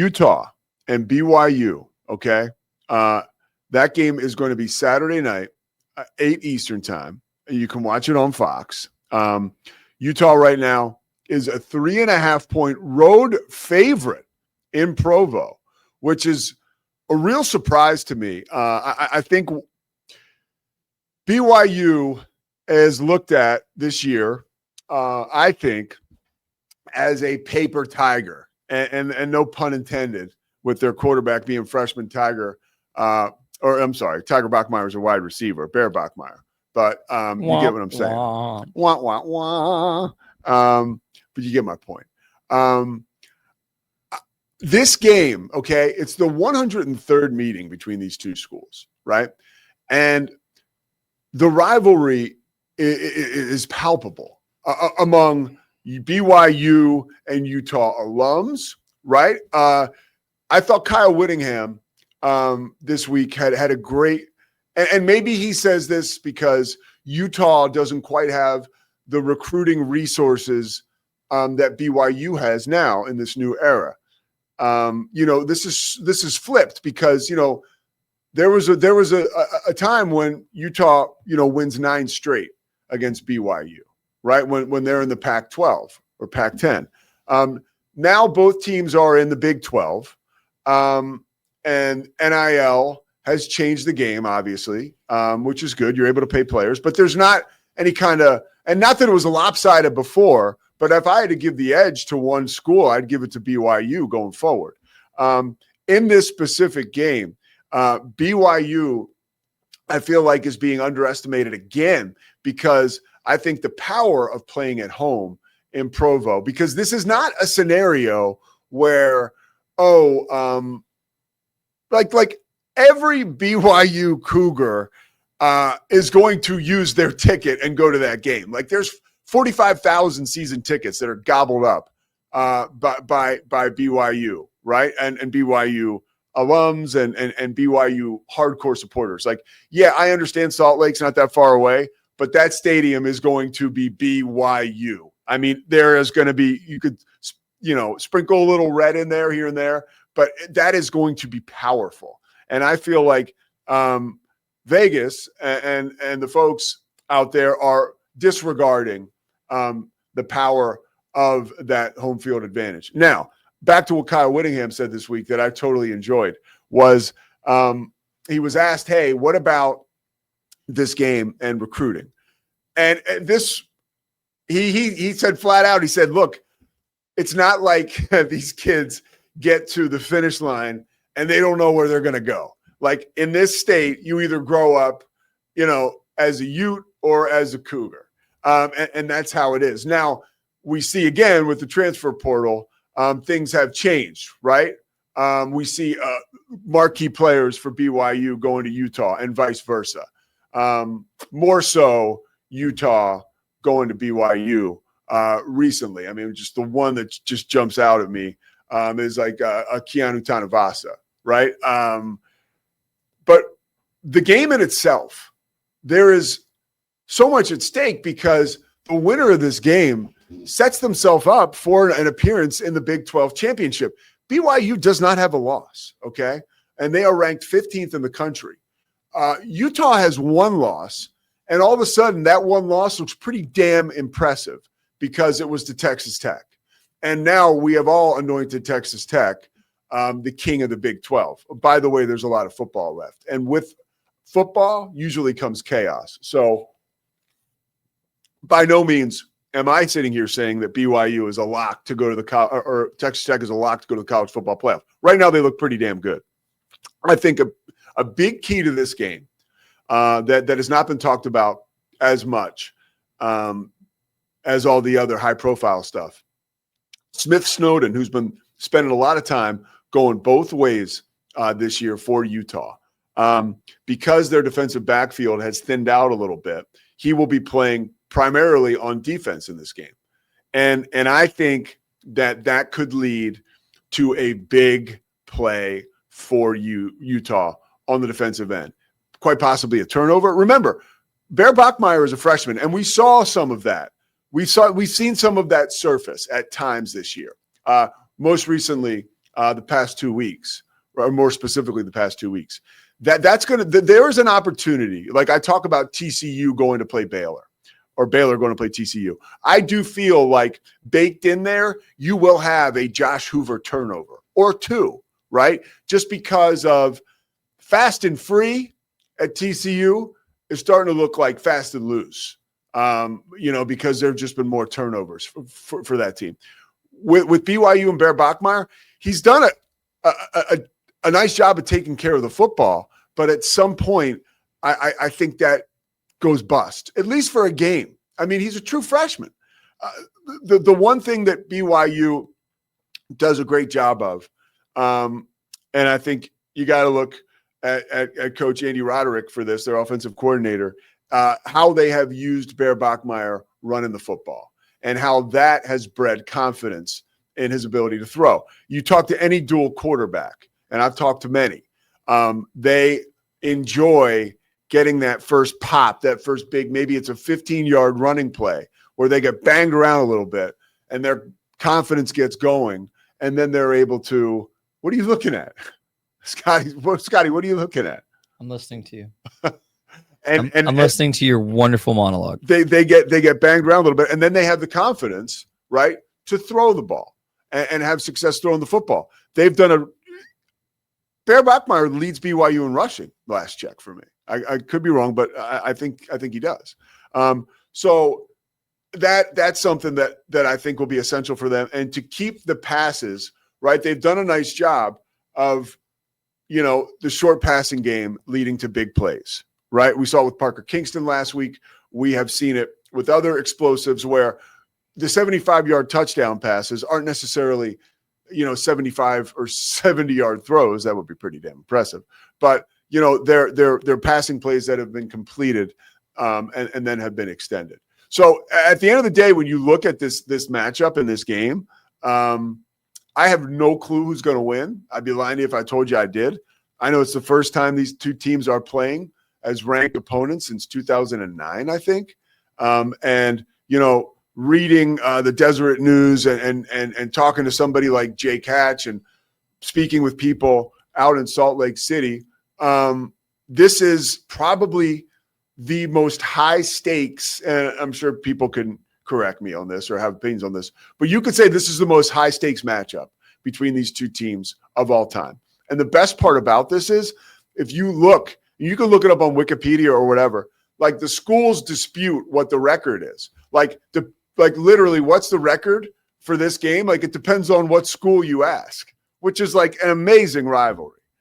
Utah and BYU, okay? That game is going to be Saturday night, 8 Eastern time. You can watch it on Fox. Utah right now is a 3.5-point road favorite in Provo, which is a real surprise to me. I think BYU is looked at this year, I think, as a paper tiger, and no pun intended, with their quarterback being freshman Tiger, Tiger Bachmeier is a wide receiver, Bear Bachmeier. But you get what I'm saying. Wah, wah, wah. But you get my point. This game, okay, it's the 103rd meeting between these two schools, right? And the rivalry is palpable among BYU and Utah alums, right? I thought Kyle Whittingham this week had a great, and maybe he says this because Utah doesn't quite have the recruiting resources that BYU has now in this new era. This is flipped because there was a time when Utah wins 9 straight against BYU, right? When they're in the Pac-12 or Pac-10. Now both teams are in the Big 12, and NIL has changed the game, obviously, which is good. You're able to pay players, but there's not any kind of, and not that it was lopsided before, but if I had to give the edge to one school, I'd give it to BYU going forward. In this specific game, BYU, I feel like, is being underestimated again because I think the power of playing at home in Provo, because this is not a scenario where, like every BYU Cougar is going to use their ticket and go to that game. Like there's 45,000 season tickets that are gobbled up by BYU, right? And BYU alums and BYU hardcore supporters. Like, yeah, I understand Salt Lake's not that far away, but that stadium is going to be BYU. I mean, there is going to be, you could, sprinkle a little red in there, here and there, but that is going to be powerful. And I feel like Vegas and the folks out there are disregarding the power of that home field advantage. Now, back to what Kyle Whittingham said this week that I totally enjoyed was he was asked, hey, what about this game and recruiting? And this, he said flat out, he said, look, it's not like these kids get to the finish line and they don't know where they're going to go. Like in this state, you either grow up, as a Ute or as a Cougar. And that's how it is. Now, we see again with the transfer portal, things have changed, right? We see marquee players for BYU going to Utah and vice versa. More so Utah going to BYU recently. I mean, just the one that just jumps out at me is like a Keanu Tanavasa, right? But the game in itself, there is so much at stake because the winner of this game sets themselves up for an appearance in the Big 12 championship. BYU does not have a loss, okay? And they are ranked 15th in the country. Utah has one loss, and all of a sudden that one loss looks pretty damn impressive because it was to Texas Tech. And now we have all anointed Texas Tech the king of the Big 12. By the way, there's a lot of football left. And with football usually comes chaos. So by no means am I sitting here saying that BYU is a lock to go to the or Texas Tech is a lock to go to the college football playoff. Right now, they look pretty damn good. I think a big key to this game that has not been talked about as much as all the other high-profile stuff. Smith Snowden, who's been spending a lot of time going both ways this year for Utah, because their defensive backfield has thinned out a little bit, he will be playing primarily on defense in this game. And I think that could lead to a big play for Utah on the defensive end, quite possibly a turnover. Remember, Bear Bachmeier is a freshman, and we saw some of that. We've seen some of that surface at times this year. Most recently the past 2 weeks, or more specifically the past 2 weeks. There is an opportunity. Like I talk about TCU going to play Baylor or Baylor going to play TCU. I do feel like baked in there, you will have a Josh Hoover turnover or two, right? Just because of fast and free at TCU is starting to look like fast and loose, because there have just been more turnovers for that team. With BYU and Bear Bachmeier, he's done a nice job of taking care of the football, but at some point, I think that goes bust, at least for a game. I mean, he's a true freshman. The one thing that BYU does a great job of, and I think you got to look at Coach Andy Roderick for this, their offensive coordinator, how they have used Bear Bachmeier running the football and how that has bred confidence in his ability to throw. You talk to any dual quarterback, and I've talked to many, they enjoy getting that first pop, that first big, maybe it's a 15-yard running play where they get banged around a little bit and their confidence gets going, and then they're able to – what are you looking at? Scotty, what are you looking at? I'm listening to you. I'm listening to your wonderful monologue. They get banged around a little bit, and then they have the confidence, right, to throw the ball and have success throwing the football. They've done Bear Bachmeier leads BYU in rushing last check for me. I could be wrong, but I think he does. So that's something that I think will be essential for them. And to keep the passes, right, they've done a nice job of, the short passing game leading to big plays, right? We saw it with Parker Kingston last week. We have seen it with other explosives where the 75-yard touchdown passes aren't necessarily, 75 or 70-yard throws. That would be pretty damn impressive. But, they're passing plays that have been completed and then have been extended. So at the end of the day, when you look at this matchup in this game, I have no clue who's going to win. I'd be lying to you if I told you I did. I know it's the first time these two teams are playing as ranked opponents since 2009, I think. Reading the Deseret News and talking to somebody like Jake Hatch and speaking with people out in Salt Lake City, this is probably the most high stakes, and I'm sure people can correct me on this or have opinions on this, but you could say this is the most high stakes matchup between these two teams of all time. And the best part about this is if you look, you can look it up on Wikipedia or whatever, like the schools dispute what the record is. Like literally what's the record for this game? Like it depends on what school you ask, which is like an amazing rivalry.